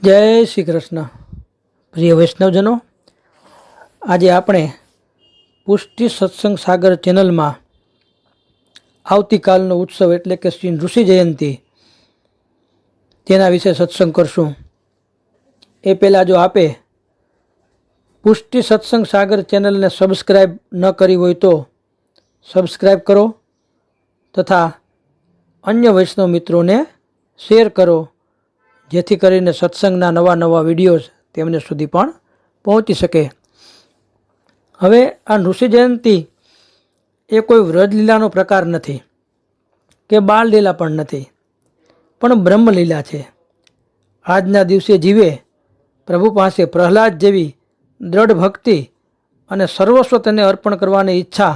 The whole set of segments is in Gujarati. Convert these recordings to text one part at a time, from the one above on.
જય શ્રી કૃષ્ણ. પ્રિય વૈષ્ણવજનો, આજે આપણે પુષ્ટિ સત્સંગ સાગર ચેનલમાં આવતીકાલનો ઉત્સવ એટલે કે શ્રી ઋષિ જયંતિ તેના વિશે સત્સંગ કરશું. એ પહેલાં જો આપે પુષ્ટિ સત્સંગ સાગર ચેનલને સબસ્ક્રાઈબ ન કરી હોય તો સબસ્ક્રાઈબ કરો તથા અન્ય વૈષ્ણવ મિત્રોને શેર કરો, જેથી કરીને સત્સંગના નવા નવા વિડીયોઝ તેમને સુધી પણ પહોંચી શકે. હવે આ ઋષિ જયંતિ એ કોઈ વ્રજલીલાનો પ્રકાર નથી કે બાળલીલા પણ નથી, પણ બ્રહ્મલીલા છે. આજના દિવસે જીવે પ્રભુ પાસે પ્રહલાદ જેવી દ્રઢ ભક્તિ અને સર્વસ્વ તેને અર્પણ કરવાની ઈચ્છા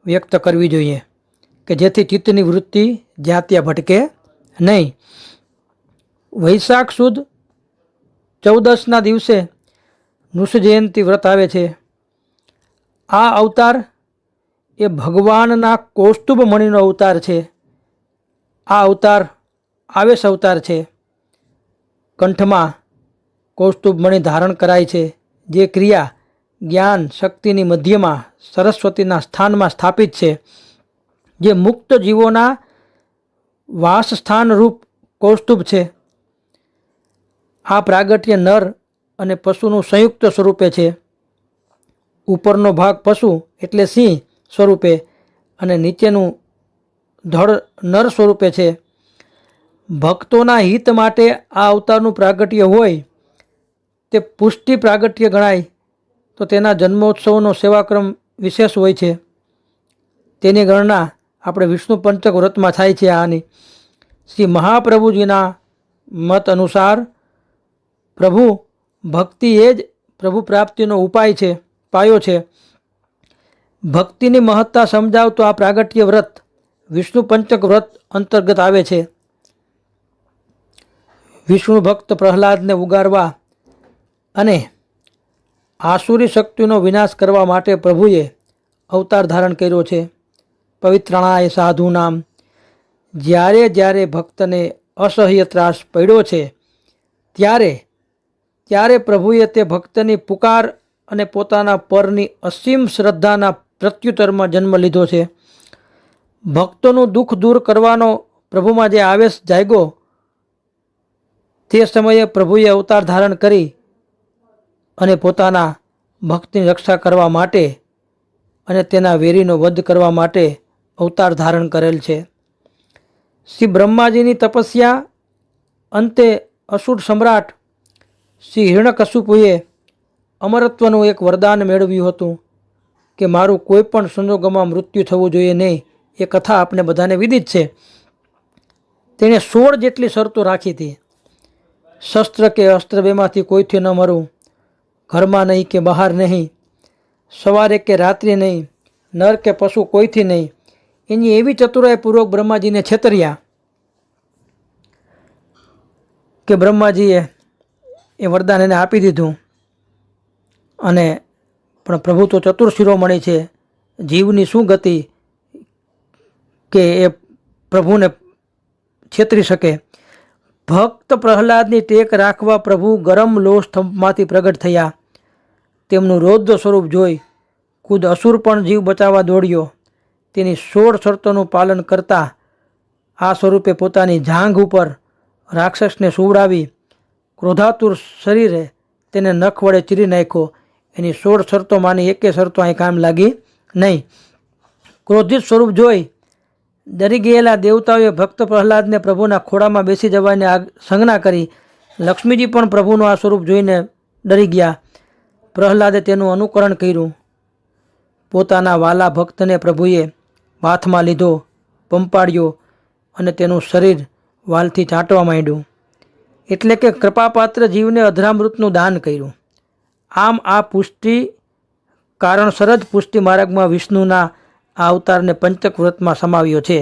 વ્યક્ત કરવી જોઈએ કે જેથી ચિત્તની વૃત્તિ જ્યાં ત્યાં ભટકે નહીં. વૈશાખ સુદ 14ના દિવસે ઋષિ જયંતિ વ્રત આવે છે. આ અવતાર એ ભગવાનના કૌસ્તુભ મણિનો અવતાર છે. આ અવતાર આવેશ અવતાર છે. કંઠમાં કૌસ્તુભ મણિ ધારણ કરાય છે, જે ક્રિયા જ્ઞાન શક્તિની મધ્યમાં સરસ્વતીના સ્થાનમાં સ્થાપિત છે, જે મુક્ત જીવોના વાસસ્થાન રૂપ કૌસ્તુભ છે. આ પ્રાગટ્ય નર અને પશુનું સંયુક્ત સ્વરૂપે છે. ઉપરનો ભાગ પશુ એટલે સિંહ સ્વરૂપે અને નીચેનું ધડ નર સ્વરૂપે છે. ભક્તોના હિત માટે આ અવતારનું પ્રાગટ્ય હોય તે પુષ્ટિ પ્રાગટ્ય ગણાય, તો તેના જન્મોત્સવનો સેવાક્રમ વિશેષ હોય છે. તેની ગણના આપણે વિષ્ણુ પંચક વ્રતમાં થાય છે. આની શ્રી મહાપ્રભુજીના મત અનુસાર પ્રભુ ભક્તિ એ જ પ્રભુ પ્રાપ્તિનો પાયો છે. ભક્તિની મહત્તા સમજાવતો આ પ્રાગટ્ય વ્રત વિષ્ણુ પંચક વ્રત અંતર્ગત આવે છે. વિષ્ણુ ભક્ત પ્રહલાદને ઉગારવા અને આસુરી શક્તિનો વિનાશ કરવા માટે પ્રભુએ અવતાર ધારણ કર્યો છે. પવિત્રણાય સાધુ નામ, જ્યારે જ્યારે ભક્તને અસહ્ય ત્રાસ પડ્યો છે ત્યારે પ્રભુએ તે ભક્તની પુકાર અને પોતાના પરની અસીમ શ્રદ્ધાના પ્રત્યુત્તરમાં જન્મ લીધો છે. ભક્તોનું દુઃખ દૂર કરવાનો પ્રભુમાં જે આવેશ જાગ્યો તે સમયે પ્રભુએ અવતાર ધારણ કરી અને પોતાના ભક્તની રક્ષા કરવા માટે અને તેના વેરીનો વધ કરવા માટે અવતાર ધારણ કરેલ છે. શ્રી બ્રહ્માજીની તપસ્યા અંતે અસુર સમ્રાટ શ્રી હિરણ્યકશિપુએ અમરત્વનું એક વરદાન મેળવ્યું હતું કે મારું કોઈ પણ સંજોગોમાં મૃત્યુ થવું જોઈએ નહીં. એ કથા આપણે બધાને વિદિત છે. તેણે 16 જેટલી શરતો રાખી હતી. શસ્ત્ર કે અસ્ત્ર બેમાંથી કોઈથી ન મરું, ઘરમાં નહીં કે બહાર નહીં, સવારે કે રાત્રિ નહીં, નર કે પશુ કોઈથી નહીં. એની એવી ચતુરાઈપૂર્વક બ્રહ્માજીને છેતર્યા કે બ્રહ્માજીએ એ વરદાન એને આપી દીધું. અને પણ પ્રભુ તો ચતુર શિરોમણી છે, જીવની શું ગતિ કે એ પ્રભુને છેતરી શકે. ભક્ત પ્રહલાદની ટેક રાખવા પ્રભુ ગરમ લોહ સ્તંભમાંથી પ્રગટ થયા. તેમનું રૌદ્ર સ્વરૂપ જોઈ ખુદ અસુર પણ જીવ બચાવવા દોડ્યો. તેની 16 શરતોનું પાલન કરતા આ સ્વરૂપે પોતાની જાંઘ ઉપર રાક્ષસને સુવડાવી ક્રોધાતુર શરીરે તેને નખ વડે ચીરી નાખ્યો. એની 16 શરતોમાંની એકે શરતો અહીં કામ લાગી નહીં. ક્રોધિત સ્વરૂપ જોઈ ડરી ગયેલા દેવતાઓએ ભક્ત પ્રહલાદને પ્રભુના ખોળામાં બેસી જવાની સંજ્ઞા કરી. લક્ષ્મીજી પણ પ્રભુનું આ સ્વરૂપ જોઈને ડરી ગયા. પ્રહલાદે તેનું અનુકરણ કર્યું. પોતાના વાલા ભક્તને પ્રભુએ હાથમાં લીધો, પંપાડ્યો અને તેનું શરીર વાલથી ચાટવા માંડ્યું. એટલે કે કૃપાપાત્ર જીવને અધરામૃતનું દાન કર્યું. આમ આ પુષ્ટિ કારણસર જ પુષ્ટિ માર્ગમાં વિષ્ણુના આ અવતારને પંચક વ્રતમાં સમાવ્યો છે.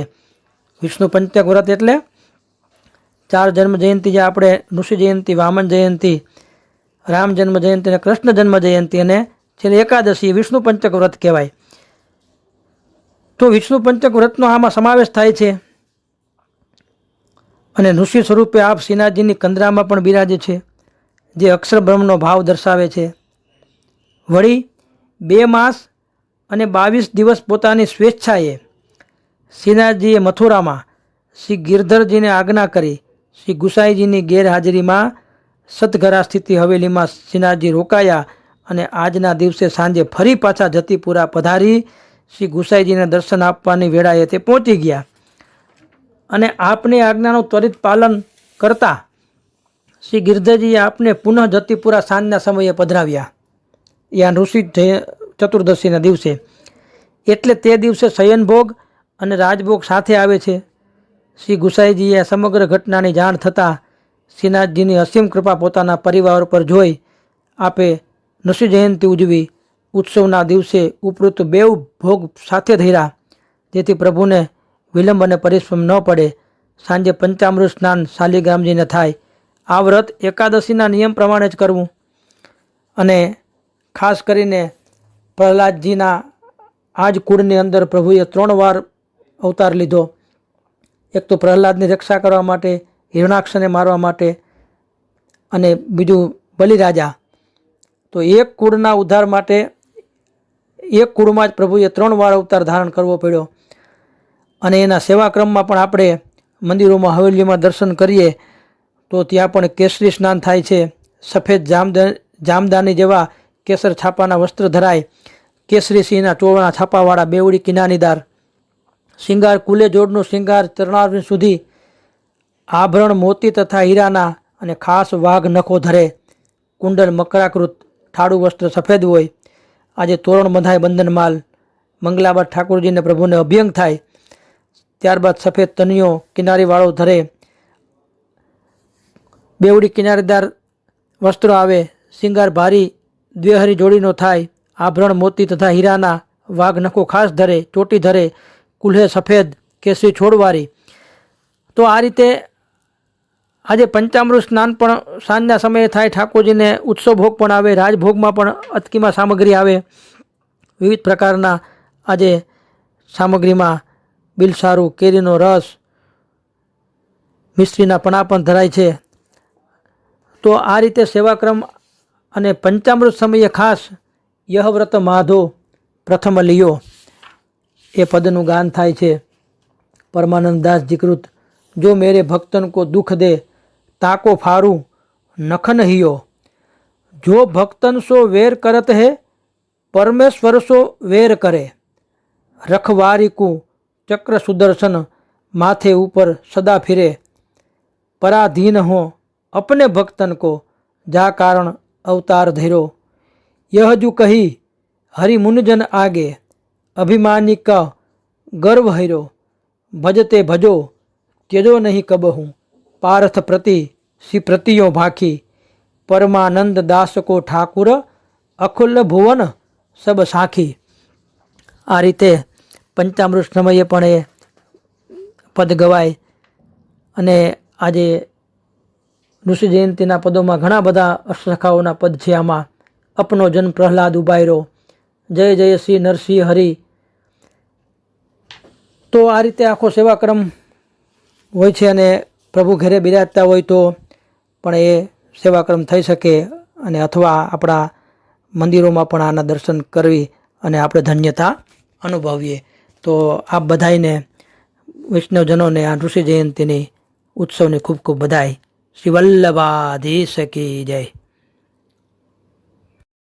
વિષ્ણુ પંચક વ્રત એટલે 4 જન્મ જયંતિ, જે આપણે ઋષિ જયંતિ, વામન જયંતિ, રામ જન્મ જયંતિ અને કૃષ્ણ જન્મ જયંતિ અને છેલ્લે એકાદશી વિષ્ણુ પંચક વ્રત કહેવાય. તો વિષ્ણુ પંચક વ્રતનો આમાં સમાવેશ થાય છે. અને ઋષિ સ્વરૂપે આપ શ્રીનાથજીની કંદરામાં પણ બિરાજે છે. જે અક્ષર બ્રહ્મનો ભાવ દર્શાવે છે. વળી 2 માસ અને 22 દિવસ પોતાની સ્વેચ્છાએ શ્રીનાથજીએ મથુરામાં શ્રી ગિરધરજીને આજ્ઞા કરી શ્રી ગુસાઈજીની ગેરહાજરીમાં સતઘરા સ્થિતિ હવેલીમાં શ્રીનાથજી રોકાયા અને આજના દિવસે સાંજે ફરી પાછા જતીપુરા પધારી શ્રી ગુસાઈજીને દર્શન આપવાની વેળાએ તે પહોંચી ગયા અને આપની આજ્ઞાનું ત્વરિત પાલન કરતા શ્રી ગિરધરજીએ આપને પુનઃ જતીપુરા સાંજના સમયે પધરાવ્યા. યા ઋષિ ચતુર્દશીના દિવસે. એટલે તે દિવસે શયનભોગ અને રાજભોગ સાથે આવે છે. શ્રી ગુસાઈજીએ સમગ્ર ઘટનાની જાણ થતાં શ્રીનાથજીની અસીમ કૃપા પોતાના પરિવાર પર જોઈ આપે નૃસિંહ જયંતિ ઉજવી. ઉત્સવના દિવસે ઉપરોક્ત 2 ભોગ સાથે ધર્યા, જેથી પ્રભુને વિલંબ અને પરિશ્રમ ન પડે. સાંજે પંચામૃત સ્નાન શાલિગ્રામજીને થાય. આ વ્રત એકાદશીના નિયમ પ્રમાણે જ કરવું. અને ખાસ કરીને પ્રહલાદજીના આ જ કુળની અંદર પ્રભુએ 3 વાર અવતાર લીધો. એક તો પ્રહલાદની રક્ષા કરવા માટે, હિરણાક્ષને મારવા માટે, અને બીજું બલિરાજા. તો એક કુળના ઉદ્ધાર માટે એક કુળમાં જ પ્રભુએ 3 વાર અવતાર ધારણ કરવો પડ્યો. અને એના સેવાક્રમમાં પણ આપણે મંદિરોમાં હવેલીમાં દર્શન કરીએ તો ત્યાં પણ કેસરી સ્નાન થાય છે. સફેદ જામદાની જેવા કેસર છાપાના વસ્ત્ર ધરાય, કેસરી સિંહના ચોળના છાપાવાળા બેવડી કિનાનીદાર, શિંગાર કુલે જોડનું શિંગાર ચરણારવિંદ સુધી, આભરણ મોતી તથા હીરાના અને ખાસ વાઘ નખો ધરે, કુંડલ મકરાકૃત, ઠાડું વસ્ત્ર સફેદ હોય. આજે તોરણ બંધાય બંધનમાલ, મંગલાબાદ ઠાકોરજીને પ્રભુને અભ્યંગ થાય. ત્યારબાદ સફેદ તનિયો કિનારીવાળો ધરે, બેવડી કિનારીદાર વસ્ત્રો આવે, શિંગાર ભારી દ્વેહરી જોડીનો થાય, આભરણ મોતી તથા હીરાના, વાઘ નખો ખાસ ધરે, ચોટી ધરે, કુલ્હે સફેદ કેસરી છોડવારી. તો આ રીતે આજે પંચામૃત સ્નાન પણ સાંજના સમયે થાય. ઠાકોરજીને ઉત્સવ ભોગ પણ આવે, રાજભોગમાં પણ અતકીમાં સામગ્રી આવે. વિવિધ પ્રકારના આજે સામગ્રીમાં બિલસારું, કેરીનો રસ, મિશ્રીના પણા પણ ધરાય છે. તો આ રીતે સેવાક્રમ અને પંચામૃત સમયે ખાસ યહ વ્રત માધો પ્રથમ લિયો એ પદનું ગાન થાય છે. પરમાનંદદાસજી કૃત. જો મેરે ભક્તન કો દુઃખ દે તાકો ફારું નખન હિયો, જો ભક્તન સો વેર કરત હે પરમેશ્વર સો વેર કરે, રખવારી કુ ચક્ર સુદર્શન માથે ઉપર સદા ફિરે, પરાધીન હો अपने भक्तन को जा कारण अवतार धैरो, यह जो कही हरि मुनिजन आगे अभिमानी का गर्व हैरो, भजते भजो त्यजो नहीं कबहूँ पार्थ प्रति श्री प्रतियो भाखी, परमानंद दास को ठाकुर अखुल्ल भुवन सब साखी. आ रीते पंचामृत समये पण ए पद गवाय. अने आजे ऋषि जयंतीना पदों में घણા બધા અષ્ટસખાઓના પદ છે. આમાં અપનો જન પ્રહલાદ ઉબાયરો, જય જય શ્રી નરસિંહ હરિ. તો આ રીતે આખો સેવાક્રમ હોય છે અને પ્રભુ ઘરે બિરાજતા હોય તો પણ એ સેવાક્રમ થઈ શકે, અને અથવા આપણા મંદિરોમાં પણ આના દર્શન કરવી અને આપણે ધન્યતા અનુભવીએ. તો આપ બધાઈને વૈષ્ણવજનોને આ ઋષિ જયંતીની ઉત્સવની ખૂબ ખૂબ બધાઈ. શ્રી વલ્લભાધીશ કી જય.